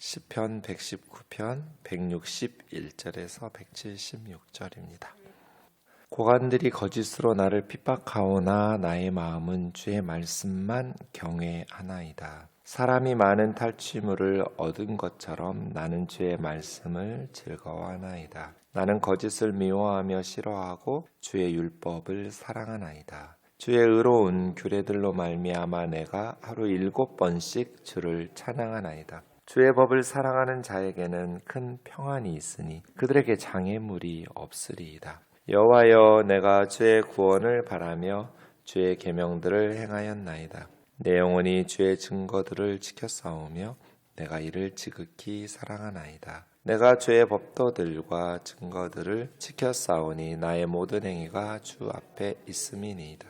시편 119편 161절에서 176절입니다. 고관들이 거짓으로 나를 핍박하오나 나의 마음은 주의 말씀만 경외하나이다. 사람이 많은 탈취물을 얻은 것처럼 나는 주의 말씀을 즐거워하나이다. 나는 거짓을 미워하며 싫어하고 주의 율법을 사랑하나이다. 주의 의로운 규례들로 말미암아 내가 하루 7번씩 주를 찬양하나이다. 주의 법을 사랑하는 자에게는 큰 평안이 있으니 그들에게 장애물이 없으리이다. 여호와여, 내가 주의 구원을 바라며 주의 계명들을 행하였나이다. 내 영혼이 주의 증거들을 지켰사오며 내가 이를 지극히 사랑하나이다. 내가 주의 법도들과 증거들을 지켰사오니 나의 모든 행위가 주 앞에 있음이니이다.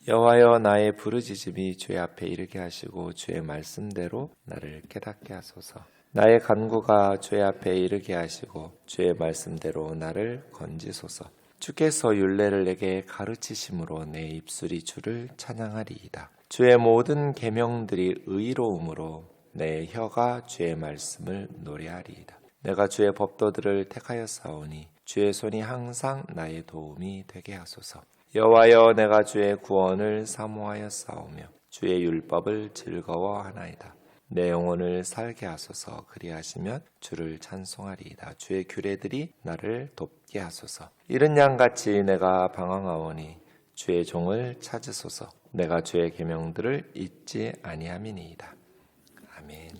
여호와여, 나의 부르짖음이 주의 앞에 이르게 하시고 주의 말씀대로 나를 깨닫게 하소서. 나의 간구가 주의 앞에 이르게 하시고 주의 말씀대로 나를 건지소서. 주께서 율례를 내게 가르치심으로 내 입술이 주를 찬양하리이다. 주의 모든 계명들이 의로움으로 내 혀가 주의 말씀을 노래하리이다. 내가 주의 법도들을 택하였사오니 주의 손이 항상 나의 도움이 되게 하소서. 여호와여, 내가 주의 구원을 사모하였사오며 주의 율법을 즐거워하나이다. 내 영혼을 살게 하소서. 그리하시면 주를 찬송하리이다. 주의 규례들이 나를 돕게 하소서. 이른 양같이 내가 방황하오니 주의 종을 찾으소서. 내가 주의 계명들을 잊지 아니함이니이다. 아멘.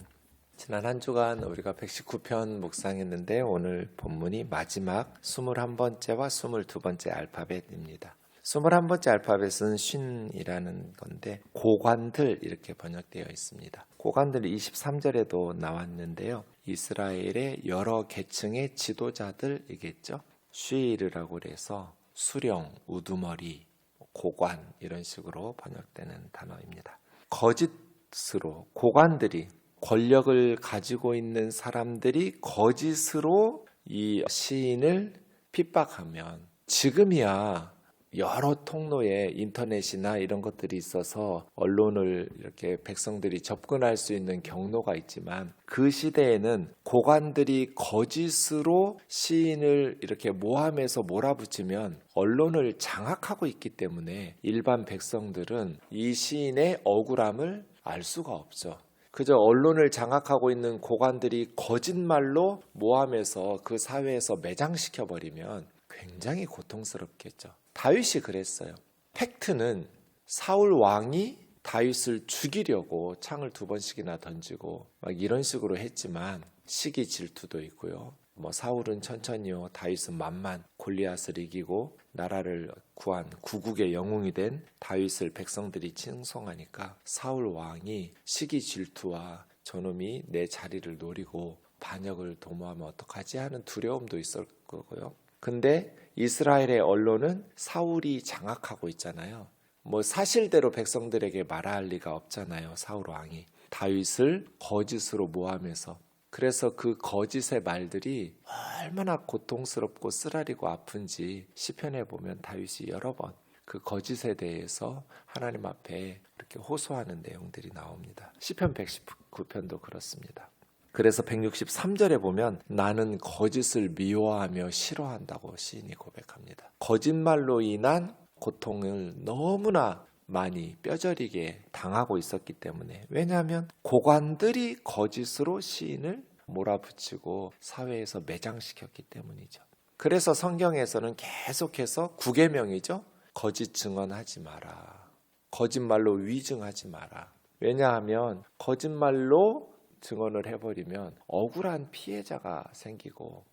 지난 한 주간 우리가 119편 묵상했는데 오늘 본문이 마지막 21번째와 22번째 알파벳입니다. 21번째 알파벳은 쉰이라는 건데 고관들 이렇게 번역되어 있습니다. 고관들 23절에도 나왔는데요. 이스라엘의 여러 계층의 지도자들이겠죠. 쉬이르라고 해서 수령, 우두머리, 고관 이런 식으로 번역되는 단어입니다. 거짓으로 고관들이 권력을 가지고 있는 사람들이 거짓으로 이 시인을 핍박하면 지금이야 여러 통로에 인터넷이나 이런 것들이 있어서 언론을 이렇게 백성들이 접근할 수 있는 경로가 있지만 그 시대에는 고관들이 거짓으로 시인을 이렇게 모함해서 몰아붙이면 언론을 장악하고 있기 때문에 일반 백성들은 이 시인의 억울함을 알 수가 없죠. 그저 언론을 장악하고 있는 고관들이 거짓말로 모함해서 그 사회에서 매장시켜버리면 굉장히 고통스럽겠죠. 다윗이 그랬어요. 팩트는 사울 왕이 다윗을 죽이려고 창을 2번씩이나 던지고 막 이런 식으로 했지만 시기 질투도 있고요. 사울은 천천히요, 다윗은 만만 골리앗을 이기고 나라를 구한 구국의 영웅이 된 다윗을 백성들이 칭송하니까 사울 왕이 시기 질투와 저놈이 내 자리를 노리고 반역을 도모하면 어떡하지 하는 두려움도 있을 거고요. 근데 이스라엘의 언론은 사울이 장악하고 있잖아요. 사실대로 백성들에게 말할 리가 없잖아요. 사울 왕이 다윗을 거짓으로 모함해서. 그래서 그 거짓의 말들이 얼마나 고통스럽고 쓰라리고 아픈지 시편에 보면 다윗이 여러 번 그 거짓에 대해서 하나님 앞에 이렇게 호소하는 내용들이 나옵니다. 시편 119편도 그렇습니다. 그래서 163절에 보면 나는 거짓을 미워하며 싫어한다고 시인이 고백합니다. 거짓말로 인한 고통을 너무나 많이 뼈저리게 당하고 있었기 때문에, 왜냐하면 고관들이 거짓으로 시인을 몰아붙이고 사회에서 매장시켰기 때문이죠. 그래서 성경에서는 계속해서 9계명이죠. 거짓 증언하지 마라. 거짓말로 위증하지 마라. 왜냐하면 거짓말로 증언을 해버리면 억울한 피해자가 생기고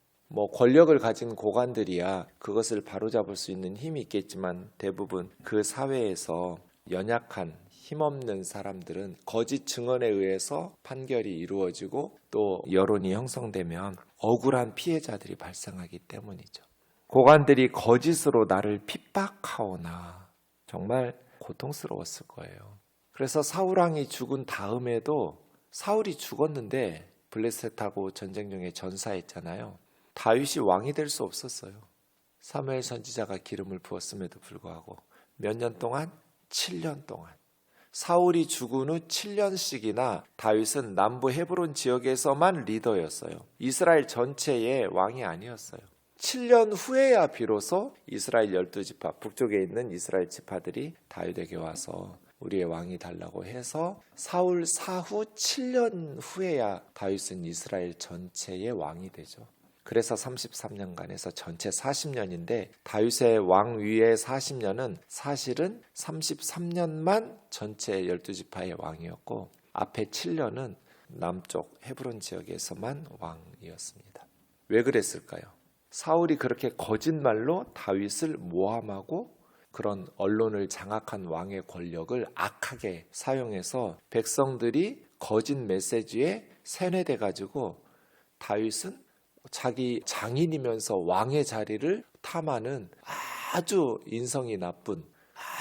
권력을 가진 고관들이야 그것을 바로잡을 수 있는 힘이 있겠지만 대부분 그 사회에서 연약한 힘없는 사람들은 거짓 증언에 의해서 판결이 이루어지고 또 여론이 형성되면 억울한 피해자들이 발생하기 때문이죠. 고관들이 거짓으로 나를 핍박하오나 정말 고통스러웠을 거예요. 그래서 사울왕이 죽은 다음에도 사울이 죽었는데 블레셋하고 전쟁 중에 전사했잖아요. 다윗이 왕이 될 수 없었어요. 사무엘 선지자가 기름을 부었음에도 불구하고 몇 년 동안? 7년 동안 사울이 죽은 후 7년씩이나 다윗은 남부 헤브론 지역에서만 리더였어요. 이스라엘 전체의 왕이 아니었어요. 7년 후에야 비로소 이스라엘 12지파, 북쪽에 있는 이스라엘 지파들이 다윗에게 와서 우리의 왕이 달라고 해서 사울 사후 7년 후에야 다윗은 이스라엘 전체의 왕이 되죠. 그래서 33년간에서 전체 40년인데 다윗의 왕위의 40년은 사실은 33년만 전체 12지파의 왕이었고 앞에 7년은 남쪽 헤브론 지역에서만 왕이었습니다. 왜 그랬을까요? 사울이 그렇게 거짓말로 다윗을 모함하고 그런 언론을 장악한 왕의 권력을 악하게 사용해서 백성들이 거짓 메시지에 세뇌돼 가지고 다윗은 자기 장인이면서 왕의 자리를 탐하는 아주 인성이 나쁜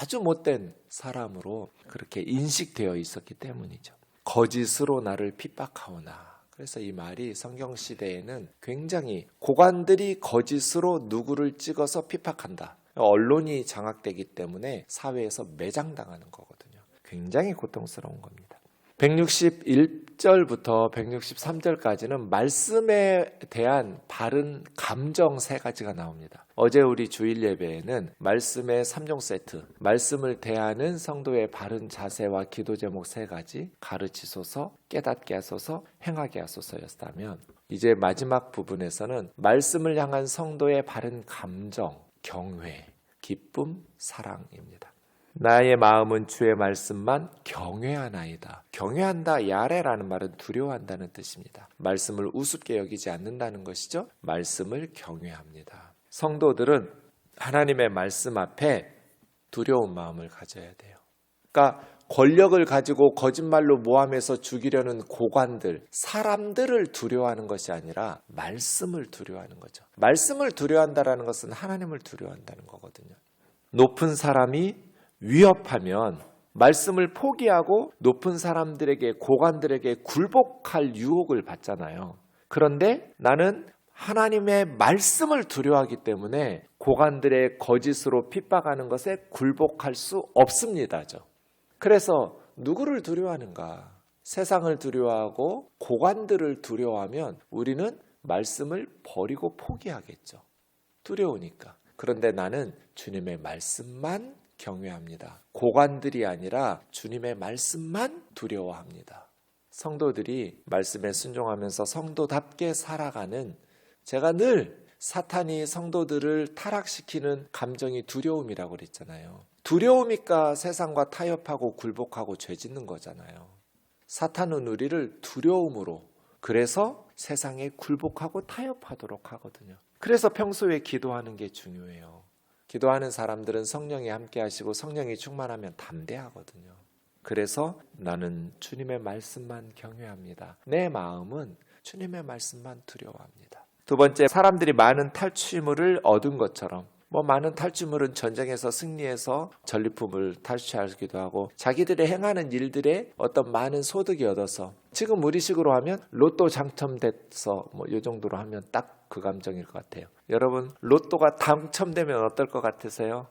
아주 못된 사람으로 그렇게 인식되어 있었기 때문이죠. 거짓으로 나를 핍박하오나. 그래서 이 말이 성경 시대에는 굉장히 고관들이 거짓으로 누구를 찍어서 핍박한다. 언론이 장악되기 때문에 사회에서 매장당하는 거거든요. 굉장히 고통스러운 겁니다. 161절부터 163절까지는 말씀에 대한 바른 감정 3가지가 나옵니다. 어제 우리 주일 예배에는 말씀의 3종 세트, 말씀을 대하는 성도의 바른 자세와 기도 제목 3가지, 가르치소서, 깨닫게 하소서, 행하게 하소서였다면 이제 마지막 부분에서는 말씀을 향한 성도의 바른 감정, 경외, 기쁨, 사랑입니다. 나의 마음은 주의 말씀만 경외하나이다. 경외한다, 야레라는 말은 두려워한다는 뜻입니다. 말씀을 우습게 여기지 않는다는 것이죠. 말씀을 경외합니다. 성도들은 하나님의 말씀 앞에 두려운 마음을 가져야 돼요. 그러니까 권력을 가지고 거짓말로 모함해서 죽이려는 고관들, 사람들을 두려워하는 것이 아니라 말씀을 두려워하는 거죠. 말씀을 두려워한다는 것은 하나님을 두려워한다는 거거든요. 높은 사람이 위협하면 말씀을 포기하고 높은 사람들에게, 고관들에게 굴복할 유혹을 받잖아요. 그런데 나는 하나님의 말씀을 두려워하기 때문에 고관들의 거짓으로 핍박하는 것에 굴복할 수 없습니다. 그래서 누구를 두려워하는가? 세상을 두려워하고 고관들을 두려워하면 우리는 말씀을 버리고 포기하겠죠. 두려우니까. 그런데 나는 주님의 말씀만 경외합니다. 고관들이 아니라 주님의 말씀만 두려워합니다. 성도들이 말씀에 순종하면서 성도답게 살아가는, 제가 늘 사탄이 성도들을 타락시키는 감정이 두려움이라고 그랬잖아요. 두려우니까 세상과 타협하고 굴복하고 죄 짓는 거잖아요. 사탄은 우리를 두려움으로, 그래서 세상에 굴복하고 타협하도록 하거든요. 그래서 평소에 기도하는 게 중요해요. 기도하는 사람들은 성령이 함께 하시고 성령이 충만하면 담대하거든요. 그래서 나는 주님의 말씀만 경외합니다. 내 마음은 주님의 말씀만 두려워합니다. 두 번째, 사람들이 많은 탈취물을 얻은 것처럼, 많은 탈취물은 전쟁에서 승리해서 전리품을 탈취하기도 하고 자기들의 행하는 일들에 어떤 많은 소득이 얻어서, 지금 우리식으로 하면 로또 당첨돼서 이 정도로 하면 딱 그 감정일 것 같아요. 여러분, 로또가 당첨되면 어떨 것 같으세요?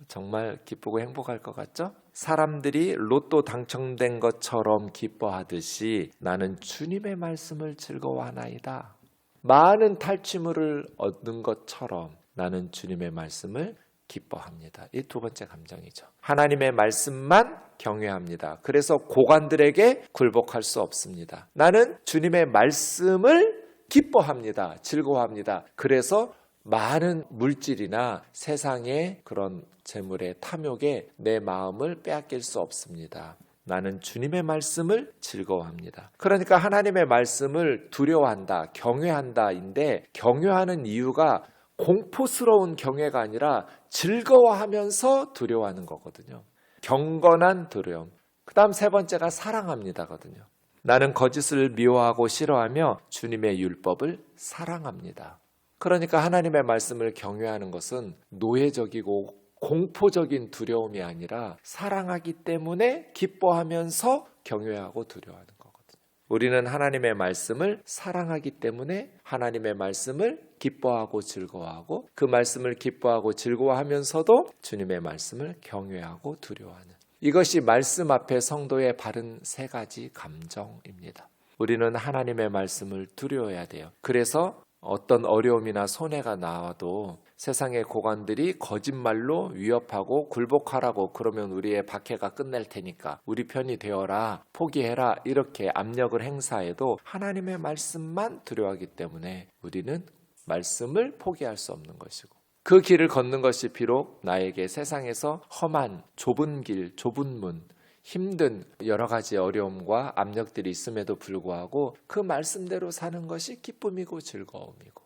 정말 기쁘고 행복할 것 같죠? 사람들이 로또 당첨된 것처럼 기뻐하듯이 나는 주님의 말씀을 즐거워하나이다. 많은 탈취물을 얻는 것처럼 나는 주님의 말씀을 기뻐합니다. 이 두 번째 감정이죠. 하나님의 말씀만 경외합니다. 그래서 고관들에게 굴복할 수 없습니다. 나는 주님의 말씀을 기뻐합니다. 즐거워합니다. 그래서 많은 물질이나 세상의 그런 재물의 탐욕에 내 마음을 빼앗길 수 없습니다. 나는 주님의 말씀을 즐거워합니다. 그러니까 하나님의 말씀을 두려워한다, 경외한다인데, 경외하는 이유가 공포스러운 경외가 아니라 즐거워하면서 두려워하는 거거든요. 경건한 두려움. 그 다음 세 번째가 사랑합니다거든요. 나는 거짓을 미워하고 싫어하며 주님의 율법을 사랑합니다. 그러니까 하나님의 말씀을 경외하는 것은 노예적이고 공포적인 두려움이 아니라 사랑하기 때문에 기뻐하면서 경외하고 두려워하는 거거든요. 우리는 하나님의 말씀을 사랑하기 때문에 하나님의 말씀을 기뻐하고 즐거워하고, 그 말씀을 기뻐하고 즐거워하면서도 주님의 말씀을 경외하고 두려워하는, 이것이 말씀 앞에 성도의 바른 세 가지 감정입니다. 우리는 하나님의 말씀을 두려워해야 돼요. 그래서 어떤 어려움이나 손해가 나와도 세상의 고관들이 거짓말로 위협하고 굴복하라고 그러면 우리의 박해가 끝낼 테니까 우리 편이 되어라, 포기해라 이렇게 압력을 행사해도 하나님의 말씀만 두려워하기 때문에 우리는 말씀을 포기할 수 없는 것이고, 그 길을 걷는 것이 비록 나에게 세상에서 험한 좁은 길, 좁은 문, 힘든 여러 가지 어려움과 압력들이 있음에도 불구하고 그 말씀대로 사는 것이 기쁨이고 즐거움이고,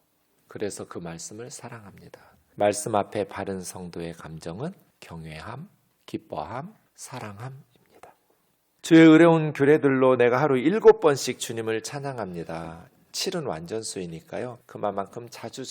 그래서 그 말씀을 사랑합니다. 말씀 앞에 바른 성도의 감정은 경외함, 기뻐함, 사랑함입니다. 주의 의로운 규례들로 내가 하루 7번씩 주님을 찬양합니다. 7은 완전수이니까요. 그만큼 자주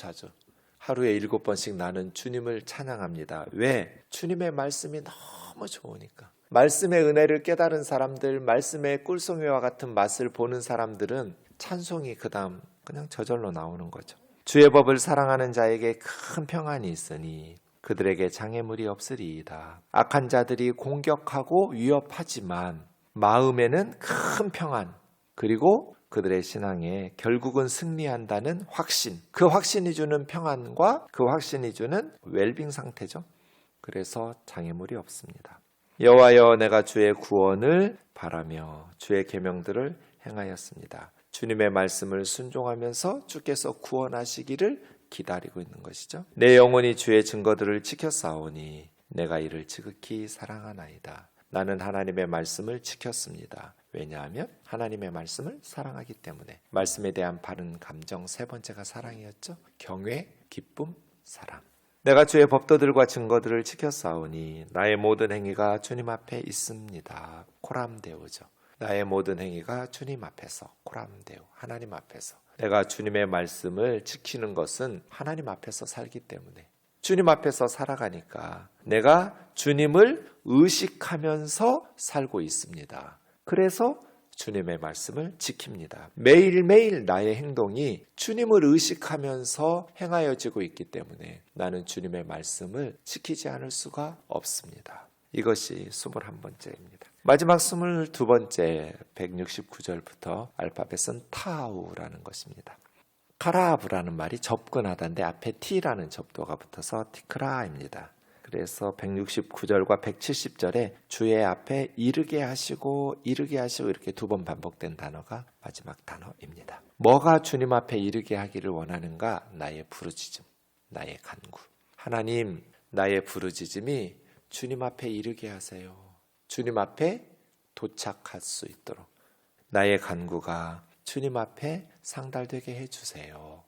하루에 7번씩 나는 주님을 찬양합니다. 왜? 주님의 말씀이 너무 좋으니까. 말씀의 은혜를 깨달은 사람들, 말씀의 꿀송이와 같은 맛을 보는 사람들은 찬송이 그다음 그냥 저절로 나오는 거죠. 주의 법을 사랑하는 자에게 큰 평안이 있으니 그들에게 장애물이 없으리이다. 악한 자들이 공격하고 위협하지만 마음에는 큰 평안, 그리고 그들의 신앙에 결국은 승리한다는 확신, 그 확신이 주는 평안과 그 확신이 주는 웰빙 상태죠. 그래서 장애물이 없습니다. 여호와여, 내가 주의 구원을 바라며 주의 계명들을 행하였습니다. 주님의 말씀을 순종하면서 주께서 구원하시기를 기다리고 있는 것이죠. 내 영혼이 주의 증거들을 지켰사오니 내가 이를 지극히 사랑하나이다. 나는 하나님의 말씀을 지켰습니다. 왜냐하면 하나님의 말씀을 사랑하기 때문에. 말씀에 대한 바른 감정 세 번째가 사랑이었죠. 경외, 기쁨, 사랑. 내가 주의 법도들과 증거들을 지켰사오니 나의 모든 행위가 주님 앞에 있습니다. 코람데오죠. 나의 모든 행위가 주님 앞에서, 코람데오, 하나님 앞에서. 내가 주님의 말씀을 지키는 것은 하나님 앞에서 살기 때문에, 주님 앞에서 살아가니까 내가 주님을 의식하면서 살고 있습니다. 그래서 주님의 말씀을 지킵니다. 매일매일 나의 행동이 주님을 의식하면서 행하여지고 있기 때문에 나는 주님의 말씀을 지키지 않을 수가 없습니다. 이것이 21번째입니다. 마지막 22번째 169절부터 알파벳은 타우라는 것입니다. 카라브라는 말이 접근하다인데 앞에 T라는 접두가 붙어서 티크라입니다. 그래서 169절과 170절에 주의 앞에 이르게 하시고 이렇게 두 번 반복된 단어가 마지막 단어입니다. 뭐가 주님 앞에 이르게 하기를 원하는가? 나의 부르짖음, 나의 간구. 하나님, 나의 부르짖음이 주님 앞에 이르게 하세요. 주님 앞에 도착할 수 있도록 나의 간구가 주님 앞에 상달되게 해주세요.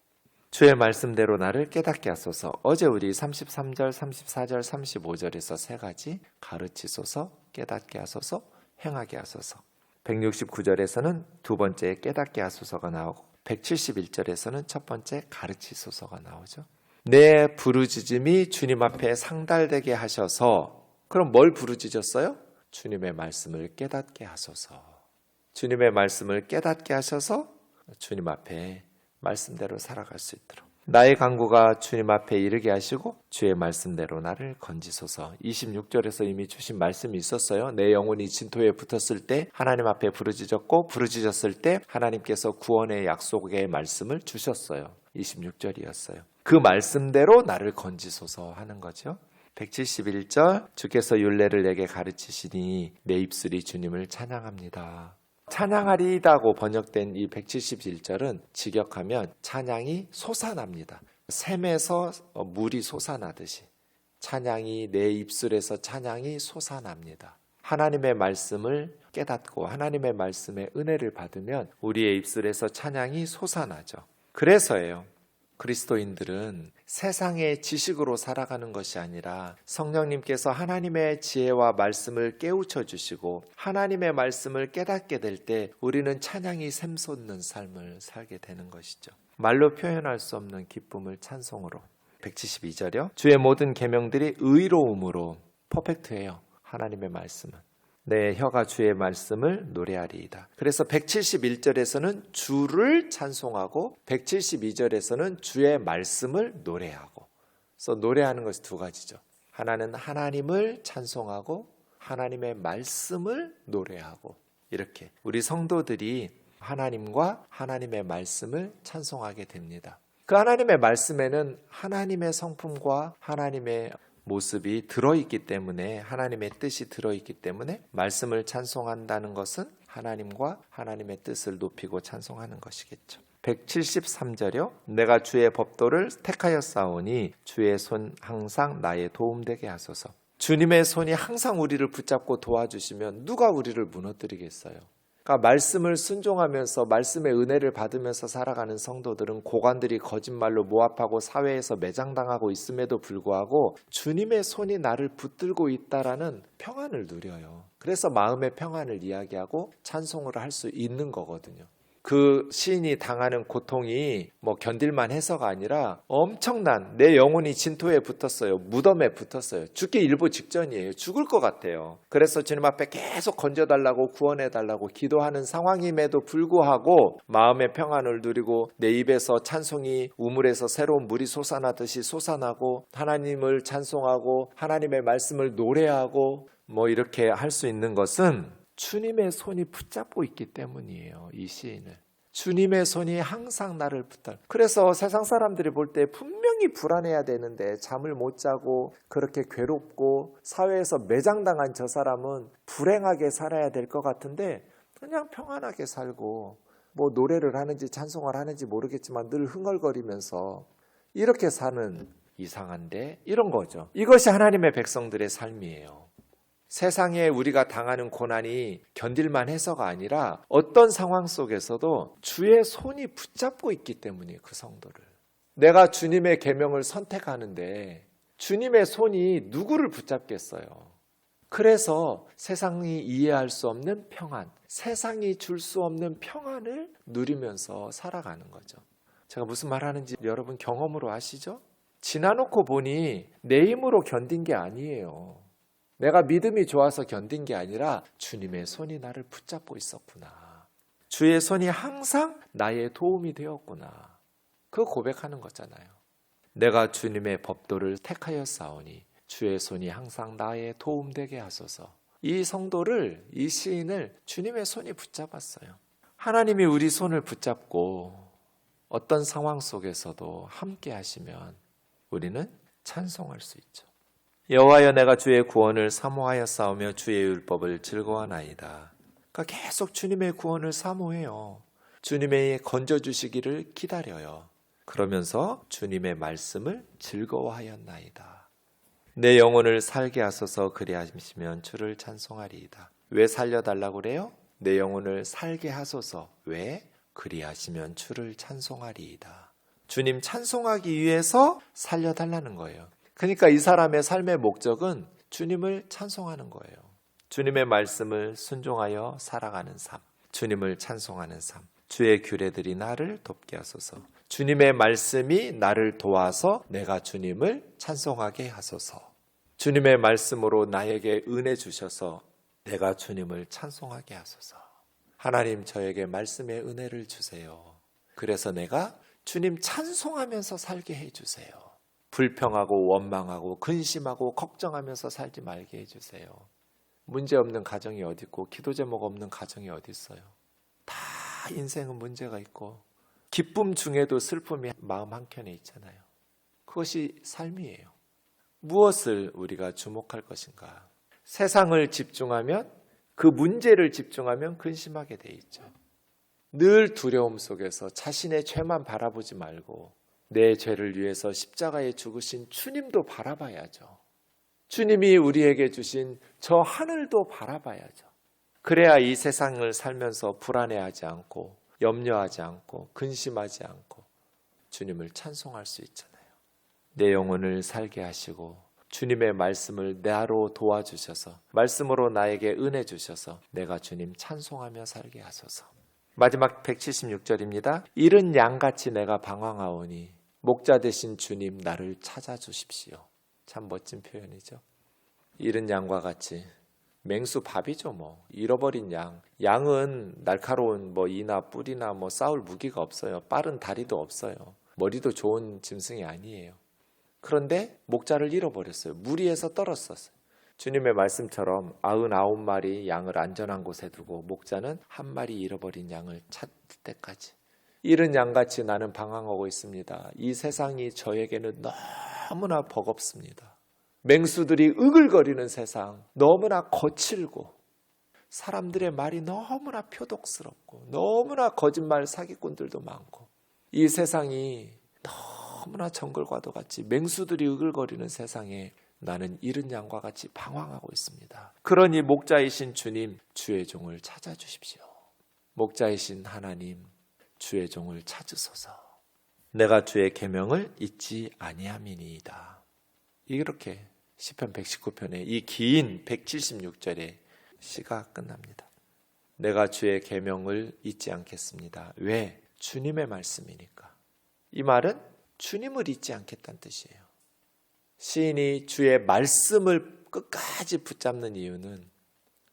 주의 말씀대로 나를 깨닫게 하소서. 어제 우리 33절, 34절, 35절에서 세 가지 가르치소서, 깨닫게 하소서, 행하게 하소서. 169절에서는 두 번째 깨닫게 하소서가 나오고 171절에서는 첫 번째 가르치소서가 나오죠. 내 부르짖음이 주님 앞에 상달되게 하셔서, 그럼 뭘 부르짖었어요? 주님의 말씀을 깨닫게 하소서. 주님의 말씀을 깨닫게 하셔서 주님 앞에 말씀대로 살아갈 수 있도록 나의 간구가 주님 앞에 이르게 하시고 주의 말씀대로 나를 건지소서. 26절에서 이미 주신 말씀이 있었어요. 내 영혼이 진토에 붙었을 때 하나님 앞에 부르짖었고 부르짖었을 때 하나님께서 구원의 약속의 말씀을 주셨어요. 26절이었어요. 그 말씀대로 나를 건지소서 하는 거죠. 171절 주께서 율례를 내게 가르치시니 내 입술이 주님을 찬양합니다. 찬양하리다고 번역된 이 171절은 직역하면 찬양이 솟아납니다. 샘에서 물이 솟아나듯이 찬양이 내 입술에서 찬양이 솟아납니다. 하나님의 말씀을 깨닫고 하나님의 말씀의 은혜를 받으면 우리의 입술에서 찬양이 솟아나죠. 그래서예요. 그리스도인들은 세상의 지식으로 살아가는 것이 아니라 성령님께서 하나님의 지혜와 말씀을 깨우쳐 주시고 하나님의 말씀을 깨닫게 될 때 우리는 찬양이 샘솟는 삶을 살게 되는 것이죠. 말로 표현할 수 없는 기쁨을 찬송으로. 172절이요. 주의 모든 계명들이 의로움으로 퍼펙트해요. 하나님의 말씀은. 내 혀가 주의 말씀을 노래하리이다. 그래서 171절에서는 주를 찬송하고 172절에서는 주의 말씀을 노래하고. 그래서 노래하는 것이 두 가지죠. 하나는 하나님을 찬송하고 하나님의 말씀을 노래하고, 이렇게 우리 성도들이 하나님과 하나님의 말씀을 찬송하게 됩니다. 그 하나님의 말씀에는 하나님의 성품과 하나님의 모습이 들어있기 때문에, 하나님의 뜻이 들어있기 때문에 말씀을 찬송한다는 것은 하나님과 하나님의 뜻을 높이고 찬송하는 것이겠죠. 173절이요. 내가 주의 법도를 택하였사오니 주의 손 항상 나의 도움되게 하소서. 주님의 손이 항상 우리를 붙잡고 도와주시면 누가 우리를 무너뜨리겠어요? 그러니까 말씀을 순종하면서 말씀의 은혜를 받으면서 살아가는 성도들은 고관들이 거짓말로 모압하고 사회에서 매장당하고 있음에도 불구하고 주님의 손이 나를 붙들고 있다라는 평안을 누려요. 그래서 마음의 평안을 이야기하고 찬송을 할 수 있는 거거든요. 그 시인이 당하는 고통이 견딜만 해서가 아니라 엄청난, 내 영혼이 진토에 붙었어요. 무덤에 붙었어요. 죽기 일보 직전이에요. 죽을 것 같아요. 그래서 주님 앞에 계속 건져달라고 구원해달라고 기도하는 상황임에도 불구하고 마음의 평안을 누리고 내 입에서 찬송이 우물에서 새로운 물이 솟아나듯이 솟아나고 하나님을 찬송하고 하나님의 말씀을 노래하고 이렇게 할 수 있는 것은 주님의 손이 붙잡고 있기 때문이에요. 이 시인을. 주님의 손이 항상 나를 붙들고. 그래서 세상 사람들이 볼 때 분명히 불안해야 되는데 잠을 못 자고 그렇게 괴롭고 사회에서 매장당한 저 사람은 불행하게 살아야 될 것 같은데 그냥 평안하게 살고 노래를 하는지 찬송을 하는지 모르겠지만 늘 흥얼거리면서 이렇게 사는, 이상한데, 이런 거죠. 이것이 하나님의 백성들의 삶이에요. 세상에 우리가 당하는 고난이 견딜만 해서가 아니라 어떤 상황 속에서도 주의 손이 붙잡고 있기 때문이에요. 그 성도를. 내가 주님의 계명을 선택하는데 주님의 손이 누구를 붙잡겠어요? 그래서 세상이 이해할 수 없는 평안, 세상이 줄 수 없는 평안을 누리면서 살아가는 거죠. 제가 무슨 말 하는지 여러분 경험으로 아시죠? 지나놓고 보니 내 힘으로 견딘 게 아니에요. 내가 믿음이 좋아서 견딘 게 아니라 주님의 손이 나를 붙잡고 있었구나. 주의 손이 항상 나의 도움이 되었구나. 그 고백하는 거잖아요. 내가 주님의 법도를 택하였사오니 주의 손이 항상 나의 도움되게 하소서. 이 성도를, 이 시인을 주님의 손이 붙잡았어요. 하나님이 우리 손을 붙잡고 어떤 상황 속에서도 함께 하시면 우리는 찬송할 수 있죠. 여호와여, 내가 주의 구원을 사모하여 싸우며 주의 율법을 즐거워하나이다. 그러니까 계속 주님의 구원을 사모해요. 주님의 건져주시기를 기다려요. 그러면서 주님의 말씀을 즐거워하였나이다. 내 영혼을 살게 하소서. 그리하시면 주를 찬송하리이다. 왜 살려달라고 그래요? 내 영혼을 살게 하소서. 왜? 그리하시면 주를 찬송하리이다. 주님 찬송하기 위해서 살려달라는 거예요. 그러니까 이 사람의 삶의 목적은 주님을 찬송하는 거예요. 주님의 말씀을 순종하여 살아가는 삶, 주님을 찬송하는 삶, 주의 규례들이 나를 돕게 하소서. 주님의 말씀이 나를 도와서 내가 주님을 찬송하게 하소서. 주님의 말씀으로 나에게 은혜 주셔서 내가 주님을 찬송하게 하소서. 하나님, 저에게 말씀의 은혜를 주세요. 그래서 내가 주님 찬송하면서 살게 해주세요. 불평하고 원망하고 근심하고 걱정하면서 살지 말게 해주세요. 문제없는 가정이 어디 있고 기도 제목 없는 가정이 어디 있어요? 다 인생은 문제가 있고 기쁨 중에도 슬픔이 마음 한켠에 있잖아요. 그것이 삶이에요. 무엇을 우리가 주목할 것인가? 세상을 집중하면, 그 문제를 집중하면 근심하게 돼 있죠. 늘 두려움 속에서 자신의 죄만 바라보지 말고 내 죄를 위해서 십자가에 죽으신 주님도 바라봐야죠. 주님이 우리에게 주신 저 하늘도 바라봐야죠. 그래야 이 세상을 살면서 불안해하지 않고 염려하지 않고 근심하지 않고 주님을 찬송할 수 있잖아요. 내 영혼을 살게 하시고 주님의 말씀을 나로 도와주셔서 말씀으로 나에게 은혜 주셔서 내가 주님 찬송하며 살게 하소서. 마지막 176절입니다. 이른 양같이 내가 방황하오니 목자 되신 주님 나를 찾아주십시오. 참 멋진 표현이죠. 이른 양과 같이, 맹수 밥이죠. 잃어버린 양. 양은 날카로운 이나 뿔이나 싸울 무기가 없어요. 빠른 다리도 없어요. 머리도 좋은 짐승이 아니에요. 그런데 목자를 잃어버렸어요. 무리에서 떨었었어요. 주님의 말씀처럼 99마리 양을 안전한 곳에 두고 목자는 한 마리 잃어버린 양을 찾을 때까지 잃은 양같이 나는 방황하고 있습니다. 이 세상이 저에게는 너무나 버겁습니다. 맹수들이 으글거리는 세상, 너무나 거칠고 사람들의 말이 너무나 표독스럽고 너무나 거짓말 사기꾼들도 많고 이 세상이 너무나 정글과도 같이 맹수들이 으글거리는 세상에 나는 잃은 양과 같이 방황하고 있습니다. 그러니 목자이신 주님, 주의 종을 찾아주십시오. 목자이신 하나님, 주의 종을 찾으소서. 내가 주의 계명을 잊지 아니함이니이다. 이렇게 시편 119편의 이 긴 176절의 시가 끝납니다. 내가 주의 계명을 잊지 않겠습니다. 왜? 주님의 말씀이니까. 이 말은 주님을 잊지 않겠다는 뜻이에요. 시인이 주의 말씀을 끝까지 붙잡는 이유는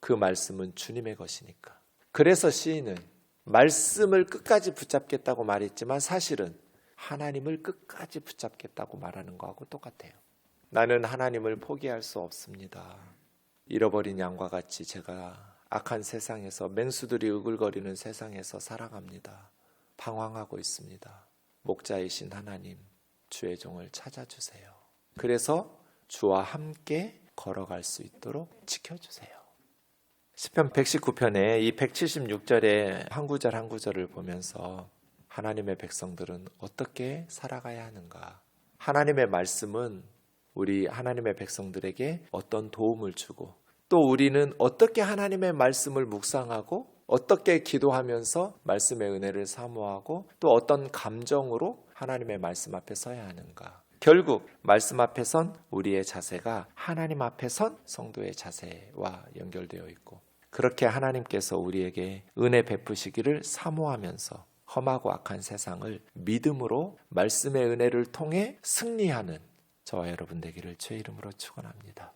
그 말씀은 주님의 것이니까. 그래서 시인은 말씀을 끝까지 붙잡겠다고 말했지만 사실은 하나님을 끝까지 붙잡겠다고 말하는 거하고 똑같아요. 나는 하나님을 포기할 수 없습니다. 잃어버린 양과 같이 제가 악한 세상에서 맹수들이 으글거리는 세상에서 살아갑니다. 방황하고 있습니다. 목자이신 하나님, 주의 종을 찾아주세요. 그래서 주와 함께 걸어갈 수 있도록 지켜주세요. 시편 119편의 이 176절의 한 구절 한 구절을 보면서 하나님의 백성들은 어떻게 살아가야 하는가? 하나님의 말씀은 우리 하나님의 백성들에게 어떤 도움을 주고 또 우리는 어떻게 하나님의 말씀을 묵상하고 어떻게 기도하면서 말씀의 은혜를 사모하고 또 어떤 감정으로 하나님의 말씀 앞에 서야 하는가? 결국 말씀 앞에 선 우리의 자세가 하나님 앞에 선 성도의 자세와 연결되어 있고 그렇게 하나님께서 우리에게 은혜 베푸시기를 사모하면서 험하고 악한 세상을 믿음으로 말씀의 은혜를 통해 승리하는 저와 여러분 되기를 주의 이름으로 축원합니다.